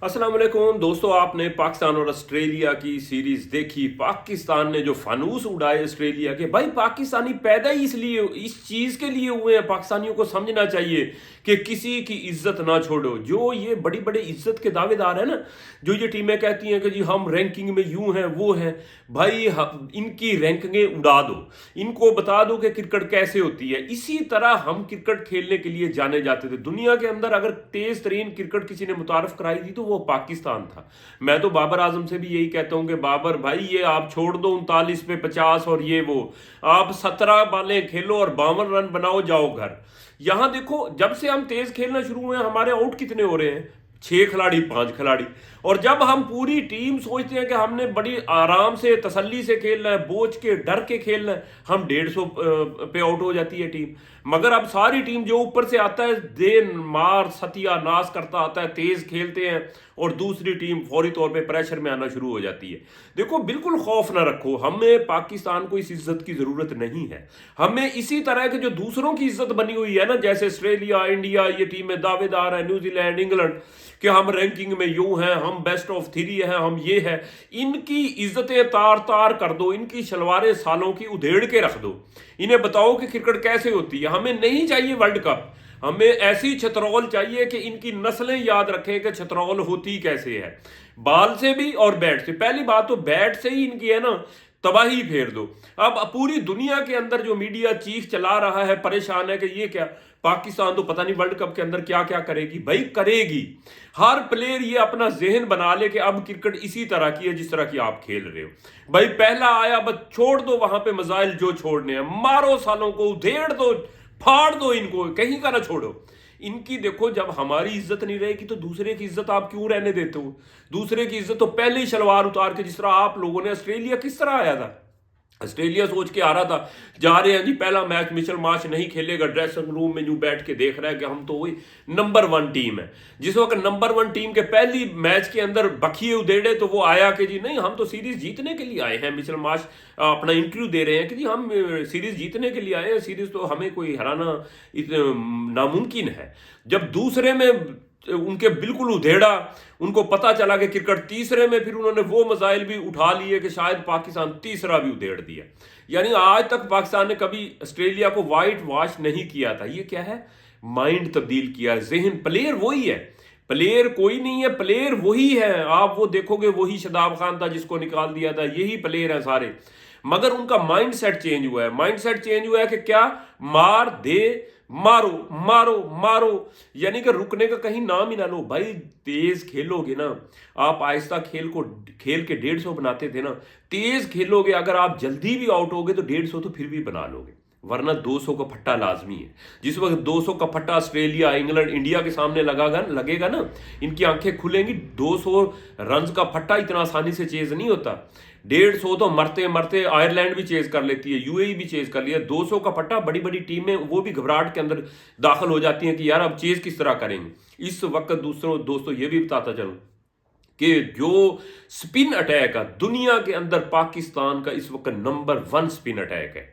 अस्सलाम वालेकुम दोस्तों, आपने पाकिस्तान और ऑस्ट्रेलिया की सीरीज देखी। पाकिस्तान ने जो फानूस उड़ाए ऑस्ट्रेलिया के, भाई पाकिस्तानी पैदा ही इसलिए इस चीज के लिए हुए हैं। पाकिस्तानियों को समझना चाहिए कि किसी की इज्जत ना छोड़ो। जो ये बड़ी बड़ी इज्जत के दावेदार है ना, जो ये टीमें कहती हैं कि जी हम रैंकिंग में यूं हैं वो हैं, भाई इनकी रैंकिंगें उड़ा दो, इनको बता दो कि क्रिकेट कैसे होती है। इसी तरह हम क्रिकेट खेलने के लिए जाने जाते थे। दुनिया के अंदर अगर तेज तरीन क्रिकेट किसी ने मुतारफ कराई थी तो वो पाकिस्तान था। मैं तो बाबर आजम से भी यही कहता हूं कि बाबर भाई ये आप छोड़ दो 39 पे 50 और ये वो, आप 17 बालें खेलो और 52 रन बनाओ, जाओ घर। यहां देखो, जब से हम तेज खेलना शुरू हुए हैं हमारे आउट कितने हो रहे हैं? 6 खिलाड़ी, 5 खिलाड़ी। और जब हम पूरी टीम सोचते हैं कि हमने बड़ी आराम से तसल्ली से खेलना है, बोझ के डर के खेलना है, हम 150 पे आउट हो जाती है टीम। मगर अब सारी टीम जो ऊपर से आता है देन मार सत्यानाश करता आता है, तेज खेलते हैं और दूसरी टीम फौरी तौर पे प्रेशर में आना शुरू हो जाती है। देखो, बिल्कुल खौफ ना रखो, हमें पाकिस्तान को इस इज्जत की जरूरत नहीं है। हमें इसी तरह के जो दूसरों की इज्जत बनी हुई है ना, जैसे ऑस्ट्रेलिया, इंडिया, ये टीमें दावेदार है, न्यूजीलैंड, इंग्लैंड, कि हम रैंकिंग में यूं हैं, हम बेस्ट ऑफ 3 हैं, हम ये है, इनकी इज्जतें तार तार कर दो, इनकी शलवारें सालों की उधेड़ के रख दो। इन्हें बताओ कि क्रिकेट कैसे होती है। हमें नहीं चाहिए वर्ल्ड कप, हमें ऐसी छतरौल चाहिए कि इनकी नस्लें याद रखें कि छतरौल होती कैसे है। बाल से भी और बैट से। पहली बात तो बैट से ही इनकी है ना तबाही फेर दो। अब पूरी दुनिया के अंदर जो मीडिया चीख चला रहा है, परेशान है कि ये क्या, पाकिस्तान तो पता नहीं वर्ल्ड कप के अंदर क्या क्या करेगी। भाई करेगी। हर प्लेयर ये अपना जहन बना ले कि अब क्रिकेट इसी तरह की है जिस तरह की आप खेल रहे हो। भाई पहला आया, बस छोड़ दो वहां पे मजाइल जो छोड़ने हैं, मारो सालों को, उधेड़ दो, फाड़ दो इनको, कहीं का ना छोड़ो। इनकी देखो, जब हमारी इज्जत नहीं रहेगी तो दूसरे की इज्जत आप क्यों रहने देते हो? दूसरे की इज्जत तो पहले ही शलवार उतार के, जिस तरह आप लोगों ने, ऑस्ट्रेलिया किस तरह आया था, ऑस्ट्रेलिया सोच के आ रहा था, जा रहे हैं जी पहला मैच मिचेल मार्श नहीं खेलेगा, ड्रेसिंग रूम में यूं बैठ के देख रहा है कि हम तो वही नंबर 1 टीम है। जिस वक्त नंबर 1 टीम के पहली मैच के अंदर बखिए उधेड़े तो वो आया कि जी नहीं, हम तो सीरीज जीतने के लिए आए हैं। मिचेल मार्श अपना इंटरव्यू दे रहे हैं कि जी हम सीरीज जीतने के लिए आए हैं, सीरीज तो हमें कोई हराना नामुमकिन है। जब दूसरे में उनके बिल्कुल उधेड़ा, उनको पता चला कि क्रिकेट, तीसरे में फिर उन्होंने वो मसाइल भी उठा लिए कि शायद पाकिस्तान तीसरा भी उधेड़ दिया। यानी आज तक पाकिस्तान ने कभी ऑस्ट्रेलिया को वाइट वॉश नहीं किया था। ये क्या है? माइंड तब्दील किया, जहन। प्लेयर वही है, प्लेयर कोई नहीं है, प्लेयर वही है। आप वो देखोगे, वही शादाब खान था जिसको निकाल दिया था, यही प्लेयर है सारे। मगर उनका माइंड सेट चेंज हुआ है। माइंड सेट चेंज हुआ है कि क्या, मार दे, मारो मारो मारो, यानी कि रुकने का कहीं नाम ही ना लो। भाई तेज खेलोगे ना, आप आहिस्ता खेल के 150 बनाते थे ना, तेज खेलोगे, अगर आप जल्दी भी आउट होगे तो 150 तो फिर भी बना लोगे, वरना 200 का फट्टा लाजमी है। जिस वक्त 200 का फट्टा ऑस्ट्रेलिया, इंग्लैंड, इंडिया के सामने लगेगा ना, इनकी आंखें खुलेंगी। 200 रन का फट्टा इतना आसानी से चेज नहीं होता। 150 तो मरते मरते आयरलैंड भी चेज कर लेती है, यूएई भी चेज कर लिया। 200 का पट्टा बड़ी बड़ी टीमें वो भी घबराहट के अंदर दाखिल हो जाती हैं कि यार अब चेज किस तरह करेंगे। इस वक्त दोस्तों ये भी बताता चलूं कि जो स्पिन अटैक है दुनिया के अंदर, पाकिस्तान का इस वक्त नंबर 1 स्पिन अटैक है।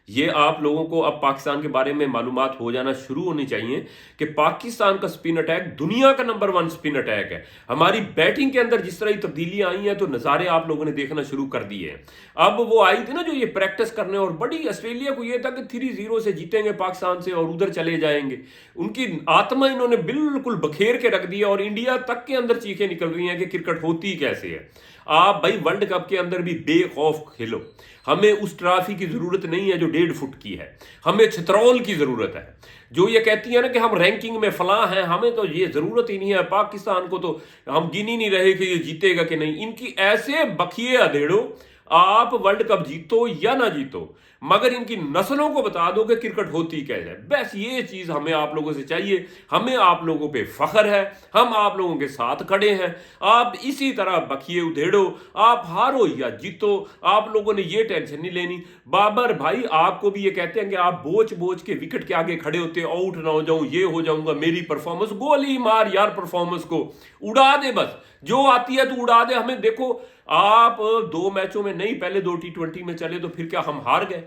ये आप लोगों को अब पाकिस्तान के बारे में मालूमात हो जाना शुरू होनी चाहिए कि पाकिस्तान का स्पिन अटैक दुनिया का नंबर 1 स्पिन अटैक है। हमारी बैटिंग के अंदर जिस तरह की तब्दीलियां आई हैं तो नज़ारे आप लोगों ने देखना शुरू कर दिए हैं। अब वो आई थी ना जो ये प्रैक्टिस करने, और बड़ी ऑस्ट्रेलिया को ये था कि 3-0 से जीतेंगे पाकिस्तान से और उधर चले जाएंगे। उनकी आत्मा इन्होंने बिल्कुल बखेर के रख दिया और इंडिया तक के अंदर चीखें निकल रही हैं कि क्रिकेट होती कैसे है। आप भाई वर्ल्ड कप के अंदर भी बेखौफ खेलो। हमें उस ट्रॉफी की जरूरत नहीं है जो 1.5 फुट की है, हमें छतरौल की जरूरत है। जो ये कहती है ना कि हम रैंकिंग में फलां हैं, हमें तो ये जरूरत ही नहीं है। पाकिस्तान को तो हम गिन ही नहीं रहे कि ये जीतेगा कि नहीं। इनकी ऐसे बखिए अधेड़ो, आप वर्ल्ड कप जीतो या ना जीतो, मगर इनकी नस्लों को बता दो कि क्रिकेट होती कैसे। बस ये चीज हमें आप लोगों से चाहिए। हमें आप लोगों पे फख्र है, हम आप लोगों के साथ खड़े हैं। आप इसी तरह बखिए उधेड़ो, आप हारो या जीतो, आप लोगों ने ये टेंशन नहीं लेनी। बाबर भाई आपको भी ये कहते हैं कि आप बोझ बोझ के विकेट के आगे खड़े होते, आउट ना हो जाऊं, ये हो जाऊंगा, मेरी परफॉर्मेंस, गोली मार यार, परफॉर्मेंस को उड़ा दे, बस जो आती है तो उड़ा दे। हमें देखो, आप 2 मैचों में नहीं, पहले 2 T20 में चले तो फिर क्या हम हार गए?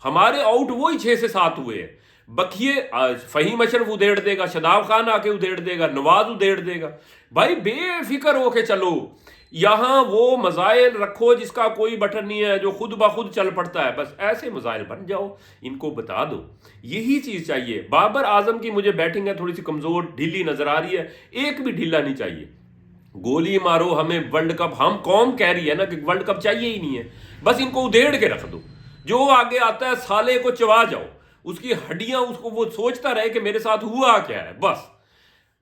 हमारे आउट वही 6 से 7 हुए हैं। बखिए फहीम अशरफ उधेड़ देगा, शदाब खान आके उधेड़ देगा, नवाज उधेड़ देगा। भाई बेफिक्र होके चलो, यहां वो मजाइल रखो जिसका कोई बटन नहीं है, जो खुद ब खुद चल पड़ता है, बस ऐसे मजाइल बन जाओ, इनको बता दो। यही चीज चाहिए। बाबर आजम की मुझे बैटिंग है थोड़ी सी कमजोर ढीली नजर आ रही है, एक भी ढीला नहीं चाहिए। गोली मारो, हमें वर्ल्ड कप, हम कौम कह रही है ना कि वर्ल्ड कप चाहिए ही नहीं है, बस इनको उधेड़ के रख दो। जो आगे आता है साले को चबा जाओ, उसकी हड्डियां, उसको वो सोचता रहे कि मेरे साथ हुआ क्या है।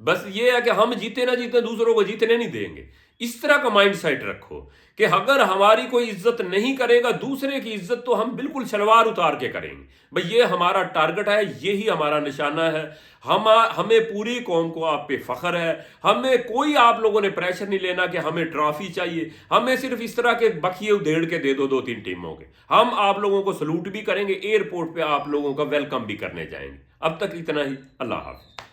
बस ये है कि हम जीते ना जीते दूसरों को जीतने नहीं देंगे। इस तरह का माइंड सेट रखो कि अगर हमारी कोई इज्जत नहीं करेगा, दूसरे की इज्जत तो हम बिल्कुल सलवार उतार के करेंगे। भाई ये हमारा टारगेट है, यही हमारा निशाना है। हमें पूरी कौम को आप पे फख्र है। हमें कोई आप लोगों ने प्रेशर नहीं लेना कि हमें ट्रॉफी चाहिए। हमें सिर्फ इस तरह के बखिए उधेड़ के दे दो 2-3 टीमों के, हम आप लोगों को सलूट भी करेंगे, एयरपोर्ट पे आप लोगों का वेलकम भी करने जाएंगे। अब तक इतना ही। अल्लाह हाफ़िज़।